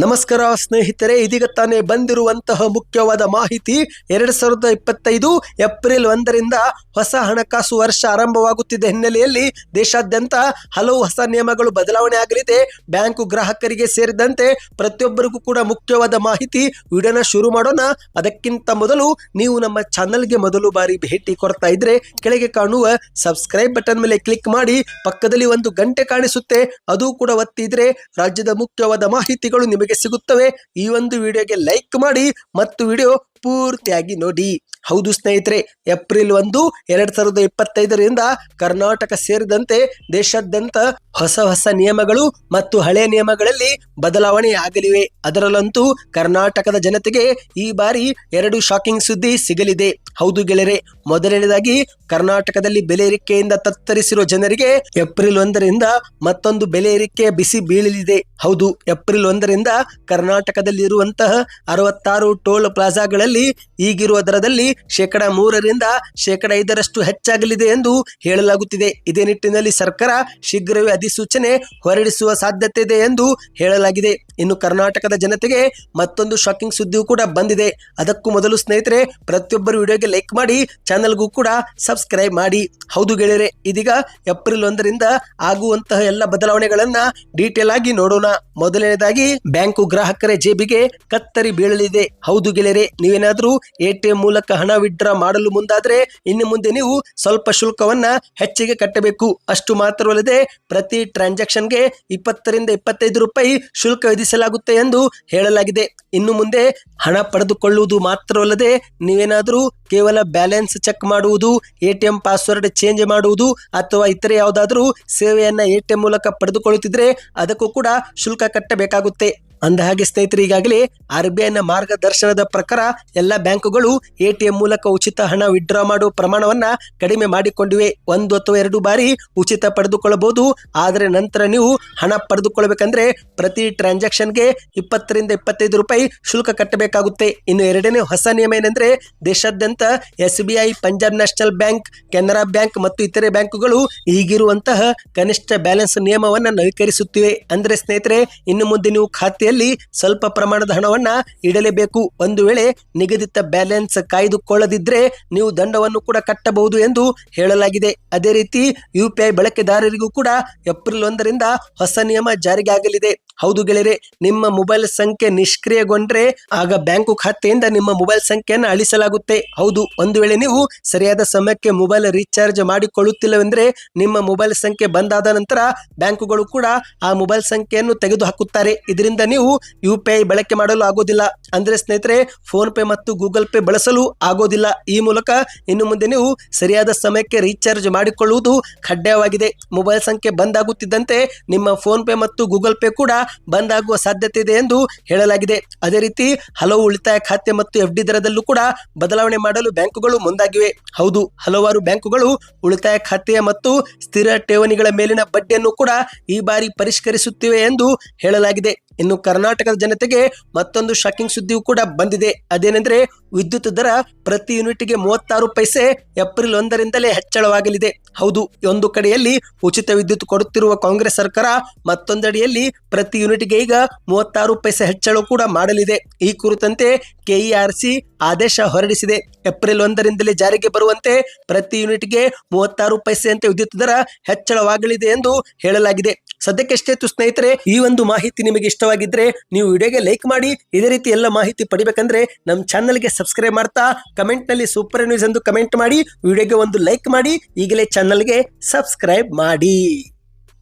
ನಮಸ್ಕಾರ ಸ್ನೇಹಿತರೆ, ಇದೀಗ ತಾನೇ ಬಂದಿರುವಂತಹ ಮುಖ್ಯವಾದ ಮಾಹಿತಿ. 2025 ಏಪ್ರಿಲ್ 1ರಿಂದ ಹೊಸ ಹಣಕಾಸು ವರ್ಷ ಆರಂಭವಾಗುತ್ತಿದ್ದ ಹಿನ್ನೆಲೆಯಲ್ಲಿ ದೇಶಾದ್ಯಂತ ಹಲವು ಹೊಸ ನಿಯಮಗಳು ಬದಲಾವಣೆ ಆಗಲಿದೆ. ಬ್ಯಾಂಕು ಗ್ರಾಹಕರಿಗೆ ಸೇರಿದಂತೆ ಪ್ರತಿಯೊಬ್ಬರಿಗೂ ಕೂಡ ಮುಖ್ಯವಾದ ಮಾಹಿತಿ. ವಿಡಿಯೋನ ಶುರು ಮಾಡೋಣ. ಅದಕ್ಕಿಂತ ಮೊದಲು ನೀವು ನಮ್ಮ ಚಾನಲ್ಗೆ ಮೊದಲು ಬಾರಿ ಭೇಟಿ ಕೊಡ್ತಾ ಇದ್ರೆ ಕೆಳಗೆ ಕಾಣುವ ಸಬ್ಸ್ಕ್ರೈಬ್ ಬಟನ್ ಮೇಲೆ ಕ್ಲಿಕ್ ಮಾಡಿ. ಪಕ್ಕದಲ್ಲಿ ಒಂದು ಗಂಟೆ ಕಾಣಿಸುತ್ತೆ, ಅದು ಕೂಡ ಒತ್ತಿದ್ರೆ ರಾಜ್ಯದ ಮುಖ್ಯವಾದ ಮಾಹಿತಿಗಳು ನಿಮಗೆ ಸಿಗುತ್ತವೆ. ಈ ಒಂದು ವಿಡಿಯೋಗೆ ಲೈಕ್ ಮಾಡಿ ಮತ್ತು ವಿಡಿಯೋ ಪೂರ್ತಿಯಾಗಿ ನೋಡಿ. ಹೌದು ಸ್ನೇಹಿತರೆ, ಏಪ್ರಿಲ್ 1, 2025ರಿಂದ ಕರ್ನಾಟಕ ಸೇರಿದಂತೆ ದೇಶಾದ್ಯಂತ ಹೊಸ ನಿಯಮಗಳು ಮತ್ತು ಹಳೆಯ ನಿಯಮಗಳಲ್ಲಿ ಬದಲಾವಣೆ ಆಗಲಿವೆ. ಅದರಲ್ಲಂತೂ ಕರ್ನಾಟಕದ ಜನತೆಗೆ ಈ ಬಾರಿ 2 ಶಾಕಿಂಗ್ ಸುದ್ದಿ ಸಿಗಲಿದೆ. ಹೌದು ಗೆಳೆಯರೆ, ಮೊದಲನೇದಾಗಿ ಕರ್ನಾಟಕದಲ್ಲಿ ಬೆಲೆ ಏರಿಕೆಯಿಂದ ತತ್ತರಿಸಿರುವ ಜನರಿಗೆ ಏಪ್ರಿಲ್ 1ರಿಂದ ಮತ್ತೊಂದು ಬೆಲೆ ಏರಿಕೆ ಬಿಸಿ ಬೀಳಲಿದೆ. ಹೌದು, ಏಪ್ರಿಲ್ 1ರಿಂದ ಕರ್ನಾಟಕದಲ್ಲಿ ಇರುವಂತಹ 66 ಟೋಲ್ ಪ್ಲಾಜಾಗಳಲ್ಲಿ ಈಗಿರುವ ದರದಲ್ಲಿ 3% 5% ಹೆಚ್ಚಾಗಲಿದೆ ಎಂದು ಹೇಳಲಾಗುತ್ತಿದೆ. ಇದೇ ನಿಟ್ಟಿನಲ್ಲಿ ಸರ್ಕಾರ ಶೀಘ್ರವೇ ಅಧಿಸೂಚನೆ ಹೊರಡಿಸುವ ಸಾಧ್ಯತೆ ಇದೆ ಎಂದು ಹೇಳಲಾಗಿದೆ. ಇನ್ನು ಕರ್ನಾಟಕದ ಜನತೆಗೆ ಮತ್ತೊಂದು ಶಾಕಿಂಗ್ ಸುದ್ದಿಯೂ ಕೂಡ ಬಂದಿದೆ. ಅದಕ್ಕೂ ಮೊದಲು ಸ್ನೇಹಿತರೆ, ಪ್ರತಿಯೊಬ್ಬರು ವಿಡಿಯೋಗೆ ಲೈಕ್ ಮಾಡಿ, ಚಾನಲ್ಗೂ ಕೂಡ ಸಬ್ಸ್ಕ್ರೈಬ್ ಮಾಡಿ. ಹೌದು ಗೆಳೆಯರೆ, ಇದೀಗ ಏಪ್ರಿಲ್ 1ರಿಂದ ಆಗುವಂತಹ ಎಲ್ಲ ಬದಲಾವಣೆಗಳನ್ನ ಡೀಟೇಲ್ ಆಗಿ ನೋಡೋಣ. ಮೊದಲನೇದಾಗಿ ಬ್ಯಾಂಕು ಗ್ರಾಹಕರ ಜೇಬಿಗೆ ಕತ್ತರಿ ಬೀಳಲಿದೆ. ಹೌದು ಗೆಳೆಯರೆ, ನೀವೇನಾದ್ರೂ ATM ಮೂಲಕ ಹಣ ವಿಡ್ರಾ ಮಾಡಲು ಮುಂದಾದ್ರೆ ಇನ್ನು ಮುಂದೆ ನೀವು ಸ್ವಲ್ಪ ಶುಲ್ಕವನ್ನ ಹೆಚ್ಚಿಗೆ ಕಟ್ಟಬೇಕು. ಅಷ್ಟು ಮಾತ್ರವಲ್ಲದೆ ಪ್ರತಿ ಟ್ರಾನ್ಸಾಕ್ಷನ್ಗೆ 20 ರಿಂದ 25 ರೂಪಾಯಿ ಶುಲ್ಕ ವಿಧಿಸಲಾಗುತ್ತೆ ಎಂದು ಹೇಳಲಾಗಿದೆ. ಇನ್ನು ಮುಂದೆ ಹಣ ಪಡೆದುಕೊಳ್ಳುವುದು ಮಾತ್ರವಲ್ಲದೆ ನೀವೇನಾದ್ರೂ ಕೇವಲ ಬ್ಯಾಲೆನ್ಸ್ ಚೆಕ್ ಮಾಡುವುದು, ATM ಪಾಸ್ವರ್ಡ್ ಚೇಂಜ್ ಮಾಡುವುದು ಅಥವಾ ಇತರೆ ಯಾವುದಾದ್ರೂ ಸೇವೆಯನ್ನ ATM ಮೂಲಕ ಪಡೆದುಕೊಳ್ಳುತ್ತಿದ್ರೆ ಅದಕ್ಕೂ ಕೂಡ ಶುಲ್ಕ ಕಟ್ಟಬೇಕಾಗುತ್ತೆ. ಅಂದಹಾಗೆ ಸ್ನೇಹಿತರೆ, ಈಗಾಗಲೇ RBIನ ಮಾರ್ಗದರ್ಶನದ ಪ್ರಕಾರ ಎಲ್ಲ ಬ್ಯಾಂಕುಗಳು ATM ಮೂಲಕ ಉಚಿತ ಹಣ ವಿಡ್ರಾ ಮಾಡುವ ಪ್ರಮಾಣವನ್ನ ಕಡಿಮೆ ಮಾಡಿಕೊಂಡಿವೆ. 1 ಅಥವಾ 2 ಬಾರಿ ಉಚಿತ ಪಡೆದುಕೊಳ್ಳಬಹುದು. ಆದರೆ ನಂತರ ನೀವು ಹಣ ಪಡೆದುಕೊಳ್ಳಬೇಕಂದ್ರೆ ಪ್ರತಿ ಟ್ರಾನ್ಸಾಕ್ಷನ್ಗೆ 20 ರಿಂದ 25 ರೂಪಾಯಿ ಶುಲ್ಕ ಕಟ್ಟಬೇಕಾಗುತ್ತೆ. ಇನ್ನು ಎರಡನೇ ಹೊಸ ನಿಯಮ ಏನೆಂದ್ರೆ, ದೇಶಾದ್ಯಂತ SBI, Punjab national bank, Canara bank ಮತ್ತು ಇತರೆ ಬ್ಯಾಂಕುಗಳು ಈಗಿರುವಂತಹ ಕನಿಷ್ಠ ಬ್ಯಾಲೆನ್ಸ್ ನಿಯಮವನ್ನ ನವೀಕರಿಸುತ್ತಿವೆ. ಅಂದ್ರೆ ಸ್ನೇಹಿತರೆ, ಇನ್ನು ಮುಂದೆ ನೀವು ಖಾತೆಯಲ್ಲಿ ಸ್ವಲ್ಪ ಪ್ರಮಾಣದ ಹಣವನ್ನ ಇಡಲೇಬೇಕು. ಒಂದು ವೇಳೆ ನಿಗದಿತ ಬ್ಯಾಲೆನ್ಸ್ ಕಾಯ್ದುಕೊಳ್ಳದಿದ್ರೆ ನೀವು ದಂಡವನ್ನು ಕೂಡ ಕಟ್ಟಬಹುದು ಎಂದು ಹೇಳಲಾಗಿದೆ. ಅದೇ ರೀತಿ UPI ಬಳಕೆದಾರರಿಗೂ ಕೂಡ ಏಪ್ರಿಲ್ 1ರಿಂದ ಹೊಸ ನಿಯಮ ಜಾರಿಗೆ ಆಗಲಿದೆ. ಹೌದು ಗೆಳೆಯರೆ, ನಿಮ್ಮ ಮೊಬೈಲ್ ಸಂಖ್ಯೆ ನಿಷ್ಕ್ರಿಯಗೊಂಡ್ರೆ ಆಗ ಬ್ಯಾಂಕು ಖಾತೆಯಿಂದ ನಿಮ್ಮ ಮೊಬೈಲ್ ಸಂಖ್ಯೆಯನ್ನು ಅಳಿಸಲಾಗುತ್ತೆ. ಹೌದು, ಒಂದು ವೇಳೆ ನೀವು ಸರಿಯಾದ ಸಮಯಕ್ಕೆ ಮೊಬೈಲ್ ರೀಚಾರ್ಜ್ ಮಾಡಿಕೊಳ್ಳುತ್ತಿಲ್ಲವೆಂದ್ರೆ ನಿಮ್ಮ ಮೊಬೈಲ್ ಸಂಖ್ಯೆ ಬಂದಾದ ನಂತರ ಬ್ಯಾಂಕುಗಳು ಕೂಡ ಆ ಮೊಬೈಲ್ ಸಂಖ್ಯೆಯನ್ನು ತೆಗೆದು ಹಾಕುತ್ತಾರೆ. ಇದರಿಂದ ನೀವು UPI ಬಳಕೆ ಮಾಡಲು ಆಗೋದಿಲ್ಲ. ಅಂದ್ರೆ ಸ್ನೇಹಿತರೆ, ಫೋನ್ ಪೇ ಮತ್ತು ಗೂಗಲ್ ಪೇ ಬಳಸಲು ಆಗೋದಿಲ್ಲ. ಈ ಮೂಲಕ ಇನ್ನು ಮುಂದೆ ನೀವು ಸರಿಯಾದ ಸಮಯಕ್ಕೆ ರೀಚಾರ್ಜ್ ಮಾಡಿಕೊಳ್ಳುವುದು ಕಡ್ಡಾಯವಾಗಿದೆ. ಮೊಬೈಲ್ ಸಂಖ್ಯೆ ಬಂದಾಗುತ್ತಿದ್ದಂತೆ ನಿಮ್ಮ ಫೋನ್ ಪೇ ಮತ್ತು ಗೂಗಲ್ ಪೇ ಕೂಡ ಬಂದಾಗುವ ಸಾಧ್ಯತೆ ಇದೆ ಎಂದು ಹೇಳಲಾಗಿದೆ. ಅದೇ ರೀತಿ ಹಲವು ಉಳಿತಾಯ ಖಾತೆ ಮತ್ತು FD ದರದಲ್ಲೂ ಕೂಡ ಬದಲಾವಣೆ ಮಾಡಲು ಬ್ಯಾಂಕುಗಳು ಮುಂದಾಗಿವೆ. ಹೌದು, ಹಲವಾರು ಬ್ಯಾಂಕುಗಳು ಉಳಿತಾಯ ಖಾತೆಯ ಮತ್ತು ಸ್ಥಿರ ಠೇವಣಿಗಳ ಮೇಲಿನ ಬಡ್ಡಿಯನ್ನು ಕೂಡ ಈ ಬಾರಿ ಪರಿಷ್ಕರಿಸುತ್ತಿವೆ ಎಂದು ಹೇಳಲಾಗಿದೆ. ಇನ್ನು ಕರ್ನಾಟಕದ ಜನತೆಗೆ ಮತ್ತೊಂದು ಶಾಕಿಂಗ್ ಸುದ್ದಿಯೂ ಕೂಡ ಬಂದಿದೆ. ಅದೇನೆಂದ್ರೆ, ವಿದ್ಯುತ್ ದರ ಪ್ರತಿ ಯೂನಿಟ್ಗೆ 36 ಪೈಸೆ ಏಪ್ರಿಲ್ 1ರಿಂದಲೇ ಹೆಚ್ಚಳವಾಗಲಿದೆ. ಹೌದು, ಒಂದು ಕಡೆಯಲ್ಲಿ ಉಚಿತ ವಿದ್ಯುತ್ ಕೊಡುತ್ತಿರುವ ಕಾಂಗ್ರೆಸ್ ಸರ್ಕಾರ ಮತ್ತೊಂದೆಡೆಯಲ್ಲಿ ಪ್ರತಿ ಯೂನಿಟ್ಗೆ ಈಗ 36 ಪೈಸೆ ಹೆಚ್ಚಳ ಕೂಡ ಮಾಡಲಿದೆ. ಈ ಕುರಿತಂತೆ KERC ಆದೇಶ ಹೊರಡಿಸಿದೆ. ಏಪ್ರಿಲ್ 1ರಿಂದಲೇ ಜಾರಿಗೆ ಬರುವಂತೆ ಪ್ರತಿ ಯೂನಿಟ್ಗೆ 36 ಪೈಸೆಯಂತೆ ವಿದ್ಯುತ್ ದರ ಹೆಚ್ಚಳವಾಗಲಿದೆ ಎಂದು ಹೇಳಲಾಗಿದೆ. ಸದ್ಯಕ್ಕೆ ಸ್ನೇಹಿತರೆ, ಈ ಒಂದು ಮಾಹಿತಿ ನಿಮಗೆ ಇಷ್ಟವಾಗಿದ್ರೆ ನೀವು ವಿಡಿಯೋಗೆ ಲೈಕ್ ಮಾಡಿ. ಇದೇ ರೀತಿ ಎಲ್ಲ ಮಾಹಿತಿ ಪಡಿಬೇಕಂದ್ರೆ ನಮ್ಮ ಚಾನಲ್ಗೆ ಸಬ್ಸ್ಕ್ರೈಬ್ ಮಾಡ್ತಾ ಕಮೆಂಟ್ ನಲ್ಲಿ ಸೂಪರ್ ನ್ಯೂಸ್ ಎಂದು ಕಮೆಂಟ್ ಮಾಡಿ, ವಿಡಿಯೋಗೆ ಒಂದು ಲೈಕ್ ಮಾಡಿ. ಈಗಲೇ ಚಾನಲ್ಗೆ ಸಬ್ಸ್ಕ್ರೈಬ್ ಮಾಡಿ.